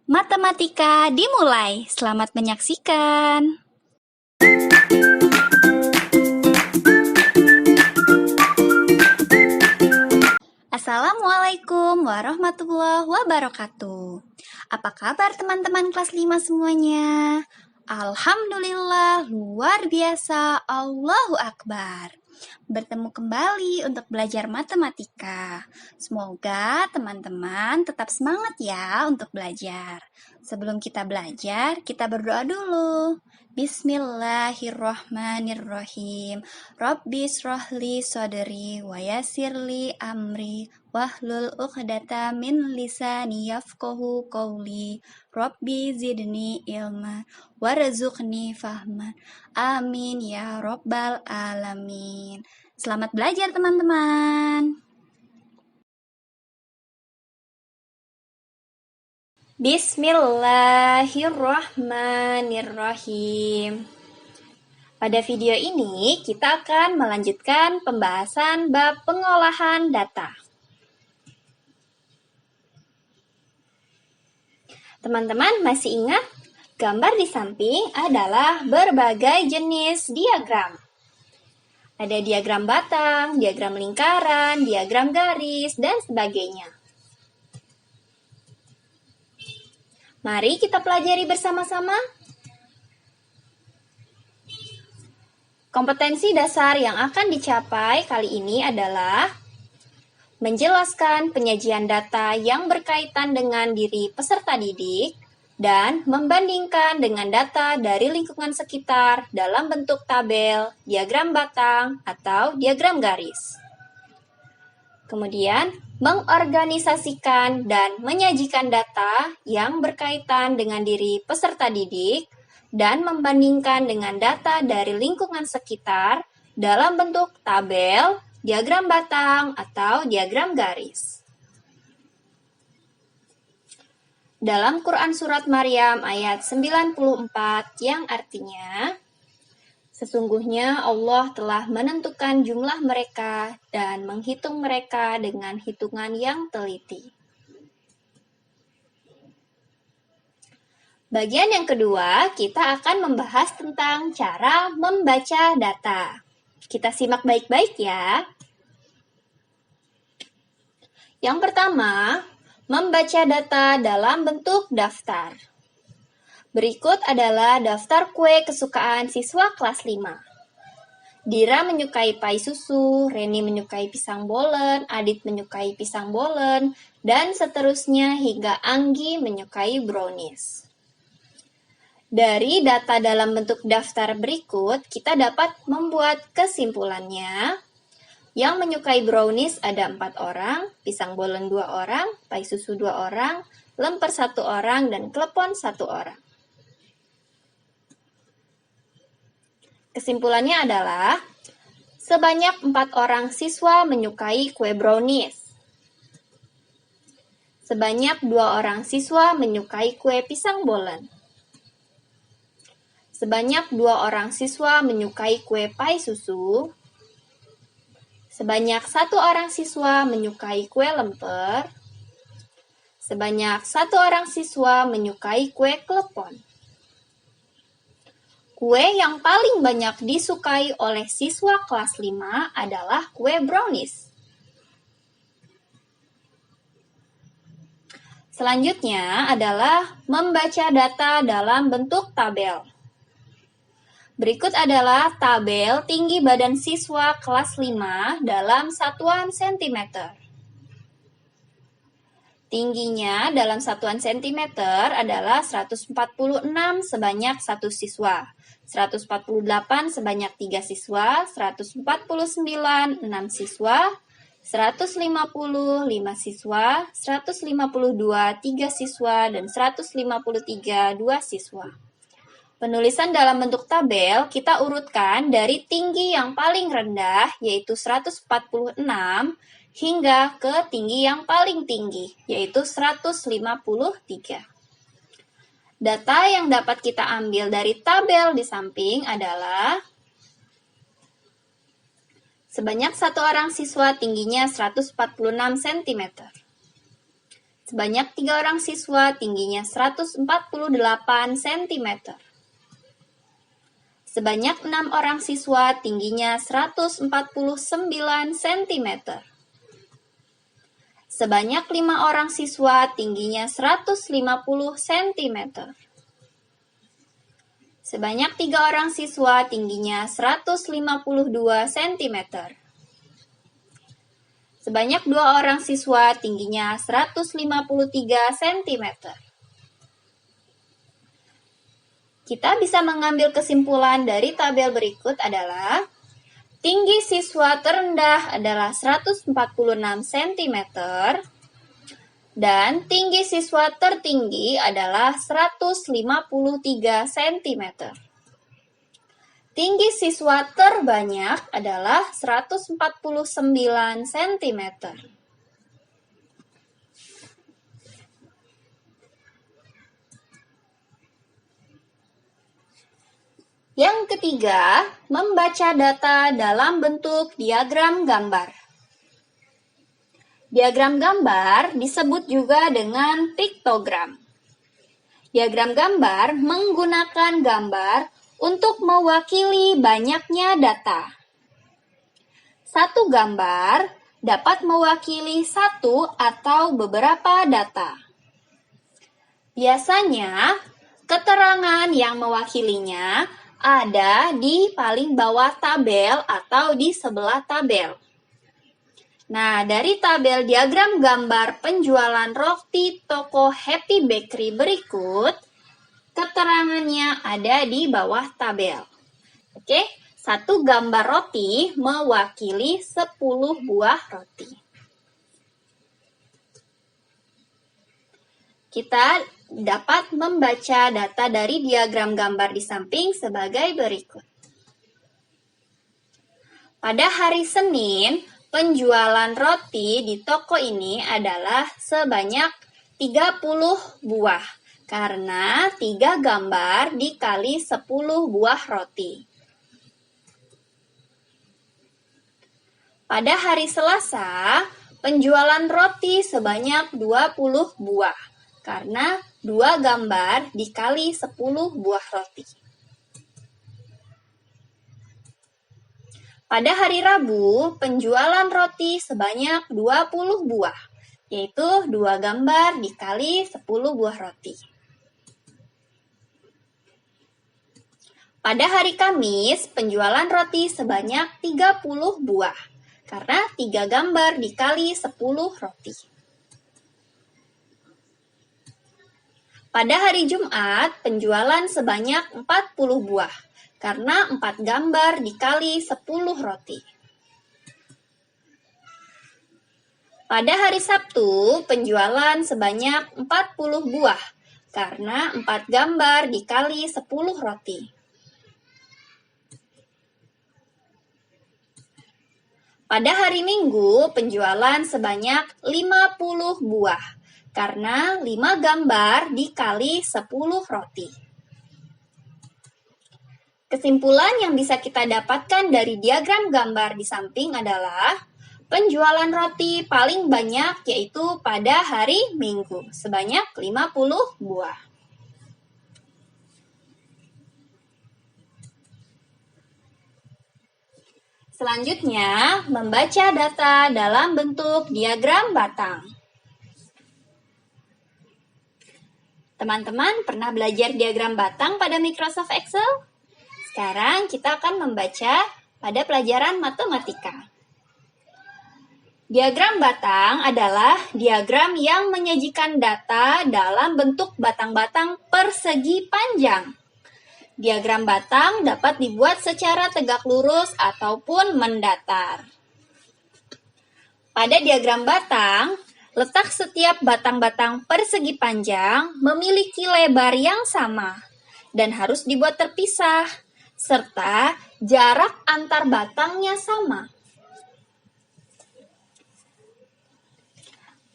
Matematika dimulai. Selamat menyaksikan. Assalamualaikum warahmatullahi wabarakatuh. Apa kabar teman-teman kelas 5 semuanya? Alhamdulillah, luar biasa, Allahu Akbar. Bertemu kembali untuk belajar matematika. Semoga teman-teman tetap semangat ya untuk belajar. Sebelum kita belajar, kita berdoa dulu. Bismillahirrohmanirrohim. Rabbi srohli sodri wa yassirli amri wahlul uqdata min lisani yafqahu qawli. Rabbi zidni ilma warzuqni fahman. Amin ya robbal alamin. Selamat belajar teman-teman. Bismillahirrahmanirrahim. Pada video ini kita akan melanjutkan pembahasan bab pengolahan data. Teman-teman masih ingat? Gambar di samping adalah berbagai jenis diagram. Ada diagram batang, diagram lingkaran, diagram garis, dan sebagainya. Mari kita pelajari bersama-sama. Kompetensi dasar yang akan dicapai kali ini adalah menjelaskan penyajian data yang berkaitan dengan diri peserta didik dan membandingkan dengan data dari lingkungan sekitar dalam bentuk tabel, diagram batang, atau diagram garis. Kemudian, mengorganisasikan dan menyajikan data yang berkaitan dengan diri peserta didik dan membandingkan dengan data dari lingkungan sekitar dalam bentuk tabel, diagram batang, atau diagram garis. Dalam Quran Surat Maryam ayat 94 yang artinya, sesungguhnya Allah telah menentukan jumlah mereka dan menghitung mereka dengan hitungan yang teliti. Bagian yang kedua, kita akan membahas tentang cara membaca data. Kita simak baik-baik ya. Yang pertama, membaca data dalam bentuk daftar. Berikut adalah daftar kue kesukaan siswa kelas 5. Dira menyukai pai susu, Reni menyukai pisang bolen, Adit menyukai pisang bolen, dan seterusnya hingga Anggi menyukai brownies. Dari data dalam bentuk daftar berikut, kita dapat membuat kesimpulannya. Yang menyukai brownies ada 4 orang, pisang bolen 2 orang, pai susu 2 orang, lemper 1 orang, dan klepon 1 orang. Kesimpulannya adalah, sebanyak 4 orang siswa menyukai kue brownies. Sebanyak 2 orang siswa menyukai kue pisang bolen. Sebanyak 2 orang siswa menyukai kue pai susu. Sebanyak 1 orang siswa menyukai kue lemper. Sebanyak 1 orang siswa menyukai kue klepon. Kue yang paling banyak disukai oleh siswa kelas 5 adalah kue brownies. Selanjutnya adalah membaca data dalam bentuk tabel. Berikut adalah tabel tinggi badan siswa kelas 5 dalam satuan cm. Tingginya dalam satuan cm adalah 146 sebanyak 1 siswa, 148 sebanyak 3 siswa, 149 6 siswa, 150 5 siswa, 152 3 siswa, dan 153 2 siswa. Penulisan dalam bentuk tabel kita urutkan dari tinggi yang paling rendah yaitu 146 hingga ke tinggi yang paling tinggi yaitu 153. Data yang dapat kita ambil dari tabel di samping adalah sebanyak 1 orang siswa tingginya 146 cm. Sebanyak 3 orang siswa tingginya 148 cm. Sebanyak 6 orang siswa tingginya 149 cm. Sebanyak 5 orang siswa tingginya 150 cm. Sebanyak 3 orang siswa tingginya 152 cm. Sebanyak 2 orang siswa tingginya 153 cm. Kita bisa mengambil kesimpulan dari tabel berikut adalah tinggi siswa terendah adalah 146 cm dan tinggi siswa tertinggi adalah 153 cm. Tinggi siswa terbanyak adalah 149 cm. Yang ketiga, membaca data dalam bentuk diagram gambar. Diagram gambar disebut juga dengan piktogram. Diagram gambar menggunakan gambar untuk mewakili banyaknya data. Satu gambar dapat mewakili satu atau beberapa data. Biasanya, keterangan yang mewakilinya ada di paling bawah tabel atau di sebelah tabel. Nah, dari tabel diagram gambar penjualan roti toko Happy Bakery berikut, keterangannya ada di bawah tabel. Oke, satu gambar roti mewakili 10 buah roti. Kita dapat membaca data dari diagram gambar di samping sebagai berikut. Pada hari Senin, penjualan roti di toko ini adalah sebanyak 30 buah. Karena 3 gambar dikali 10 buah roti. Pada hari Selasa, penjualan roti sebanyak 20 buah. Karena 2 gambar dikali 10 buah roti. Pada hari Rabu, penjualan roti sebanyak 20 buah. Yaitu 2 gambar dikali 10 buah roti. Pada hari Kamis, penjualan roti sebanyak 30 buah, karena 3 gambar dikali 10 roti. Pada hari Jumat, penjualan sebanyak 40 buah, karena 4 gambar dikali 10 roti. Pada hari Sabtu, penjualan sebanyak 40 buah, karena 4 gambar dikali 10 roti. Pada hari Minggu, penjualan sebanyak 50 buah, karena 5 gambar dikali 10 roti. Kesimpulan yang bisa kita dapatkan dari diagram gambar di samping adalah penjualan roti paling banyak yaitu pada hari Minggu, sebanyak 50 buah. Selanjutnya, membaca data dalam bentuk diagram batang. Teman-teman pernah belajar diagram batang pada Microsoft Excel? Sekarang kita akan membaca pada pelajaran matematika. Diagram batang adalah diagram yang menyajikan data dalam bentuk batang-batang persegi panjang. Diagram batang dapat dibuat secara tegak lurus ataupun mendatar. Pada diagram batang, letak setiap batang-batang persegi panjang memiliki lebar yang sama dan harus dibuat terpisah, serta jarak antar batangnya sama.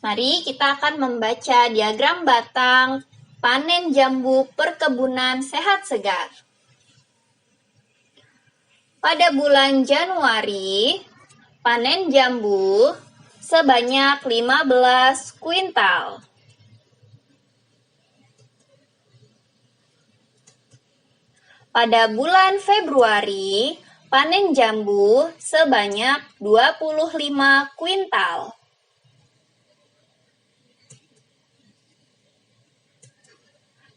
Mari kita akan membaca diagram batang panen jambu perkebunan sehat segar. Pada bulan Januari, panen jambu sebanyak 15 kuintal. Pada bulan Februari, panen jambu sebanyak 25 kuintal.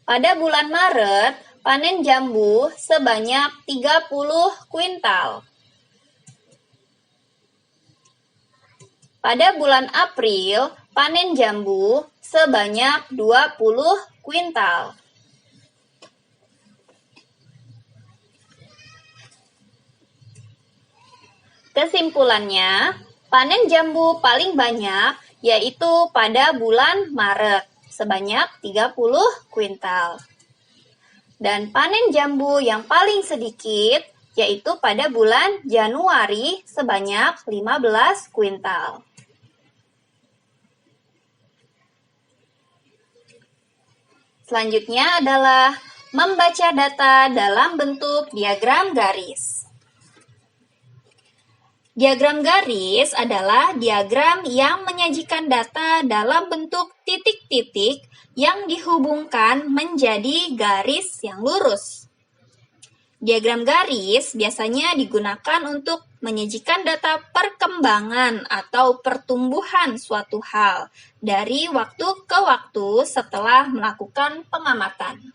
Pada bulan Maret, panen jambu sebanyak 30 kuintal. Pada bulan April, panen jambu sebanyak 20 kuintal. Kesimpulannya, panen jambu paling banyak yaitu pada bulan Maret, sebanyak 30 kuintal. Dan panen jambu yang paling sedikit yaitu pada bulan Januari, sebanyak 15 kuintal. Selanjutnya adalah membaca data dalam bentuk diagram garis. Diagram garis adalah diagram yang menyajikan data dalam bentuk titik-titik yang dihubungkan menjadi garis yang lurus. Diagram garis biasanya digunakan untuk menyajikan data perkembangan atau pertumbuhan suatu hal dari waktu ke waktu setelah melakukan pengamatan.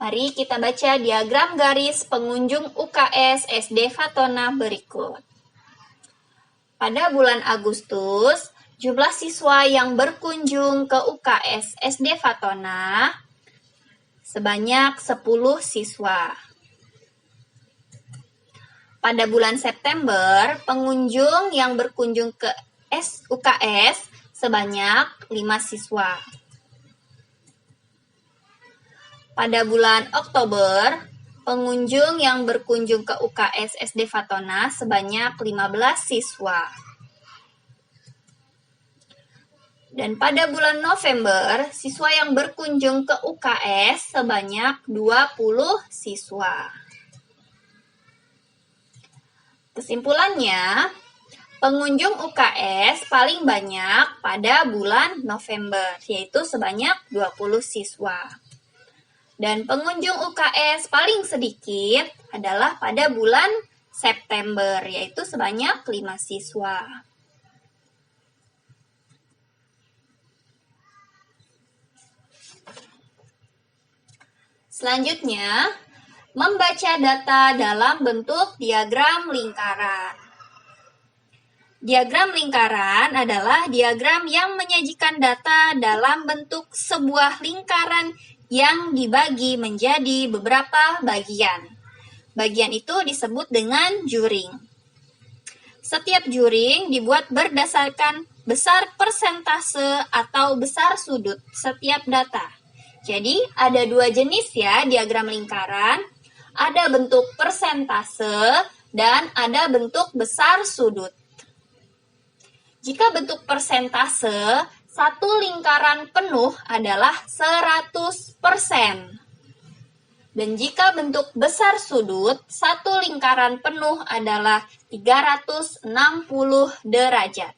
Mari kita baca diagram garis pengunjung UKS SD Fatona berikut. Pada bulan Agustus, jumlah siswa yang berkunjung ke UKS SD Fatona sebanyak 10 siswa. Pada bulan September, pengunjung yang berkunjung ke UKS sebanyak 5 siswa. Pada bulan Oktober, pengunjung yang berkunjung ke UKS SD Fatona sebanyak 15 siswa. Dan pada bulan November, siswa yang berkunjung ke UKS sebanyak 20 siswa. Kesimpulannya, pengunjung UKS paling banyak pada bulan November, yaitu sebanyak 20 siswa. Dan pengunjung UKS paling sedikit adalah pada bulan September, yaitu sebanyak 5 siswa. Selanjutnya, membaca data dalam bentuk diagram lingkaran. Diagram lingkaran adalah diagram yang menyajikan data dalam bentuk sebuah lingkaran yang dibagi menjadi beberapa bagian. Bagian itu disebut dengan juring. Setiap juring dibuat berdasarkan besar persentase atau besar sudut setiap data. Jadi ada 2 jenis ya diagram lingkaran. Ada bentuk persentase dan ada bentuk besar sudut. Jika bentuk persentase, satu lingkaran penuh adalah 100%. Dan jika bentuk besar sudut, satu lingkaran penuh adalah 360 derajat.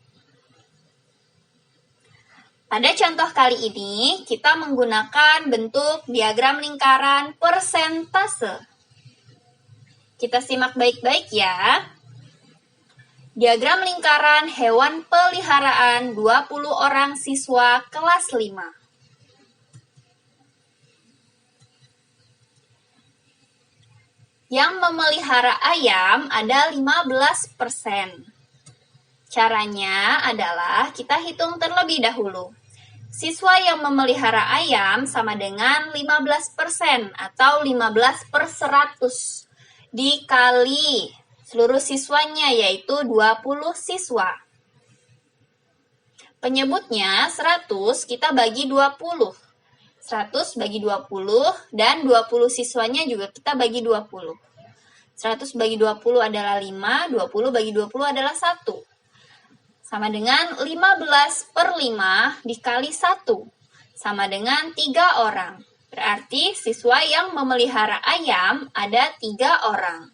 Pada contoh kali ini, kita menggunakan bentuk diagram lingkaran persentase. Kita simak baik-baik ya. Diagram lingkaran hewan peliharaan 20 orang siswa kelas 5. Yang memelihara ayam ada 15%. Caranya adalah kita hitung terlebih dahulu. Siswa yang memelihara ayam sama dengan 15% atau 15/100 dikali seluruh siswanya yaitu 20 siswa. Penyebutnya 100 kita bagi 20. 100 bagi 20 dan 20 siswanya juga kita bagi 20. 100 bagi 20 adalah 5, 20 bagi 20 adalah 1. Sama dengan 15/5 dikali 1. Sama dengan 3 orang. Berarti siswa yang memelihara ayam ada 3 orang.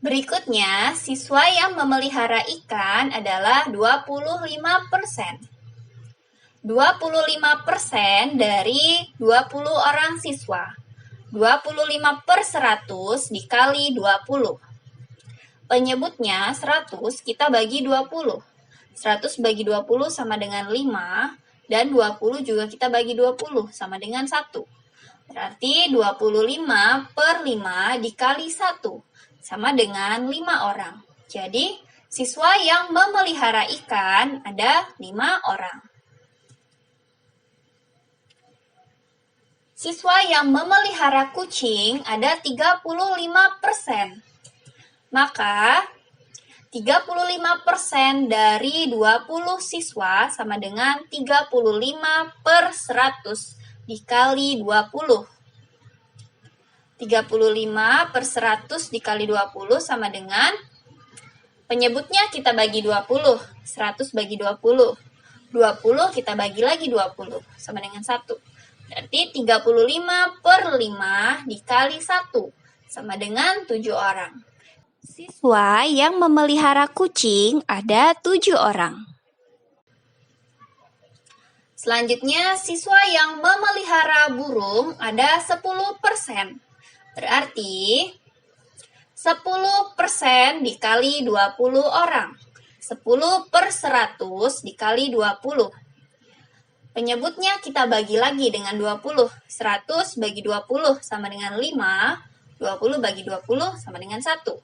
Berikutnya, siswa yang memelihara ikan adalah 25%. 25% dari 20 orang siswa. 25/100 dikali 20. Penyebutnya 100 kita bagi 20. 100 bagi 20 sama dengan 5, dan 20 juga kita bagi 20 sama dengan 1. Berarti 25/5 dikali 1 sama dengan 5 orang. Jadi, siswa yang memelihara ikan ada 5 orang. Siswa yang memelihara kucing ada 35%. Maka, 35% dari 20 siswa sama dengan 35/100 dikali 20. 35/100 dikali 20 sama dengan, penyebutnya kita bagi 20, 100 bagi 20. 20 kita bagi lagi 20, sama dengan 1. Berarti 35/5 dikali 1, sama dengan 7 orang. Siswa yang memelihara kucing ada 7 orang. Selanjutnya, siswa yang memelihara burung ada 10%. Berarti 10% dikali 20 orang. 10/100 dikali 20. Penyebutnya kita bagi lagi dengan 20. 100 bagi 20 sama dengan 5. 20 bagi 20 sama dengan 1.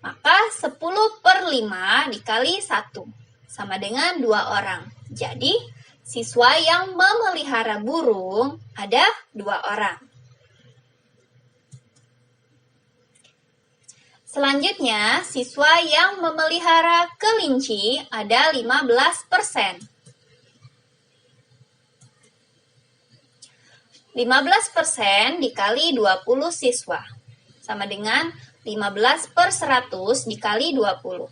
Maka 10/5 dikali 1 sama dengan 2 orang. Jadi, siswa yang memelihara burung ada 2 orang. Selanjutnya, siswa yang memelihara kelinci ada 15%. 15% dikali 20 siswa, sama dengan 15/100 dikali 20.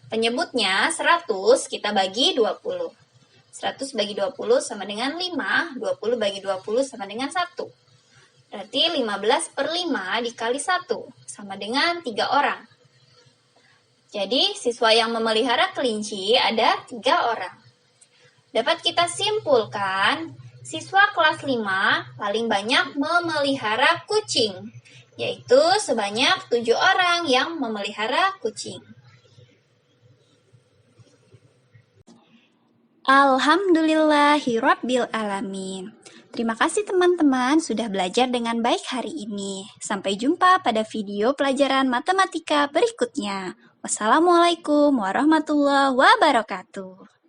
Penyebutnya 100 kita bagi 20. 100 bagi 20 sama dengan 5, 20 bagi 20 sama dengan 1. Berarti 15/5 dikali 1, sama dengan 3 orang. Jadi, siswa yang memelihara kelinci ada 3 orang. Dapat kita simpulkan, siswa kelas 5 paling banyak memelihara kucing, yaitu sebanyak 7 orang yang memelihara kucing. Alhamdulillahirabbil alamin. Terima kasih teman-teman sudah belajar dengan baik hari ini. Sampai jumpa pada video pelajaran matematika berikutnya. Wassalamualaikum warahmatullahi wabarakatuh.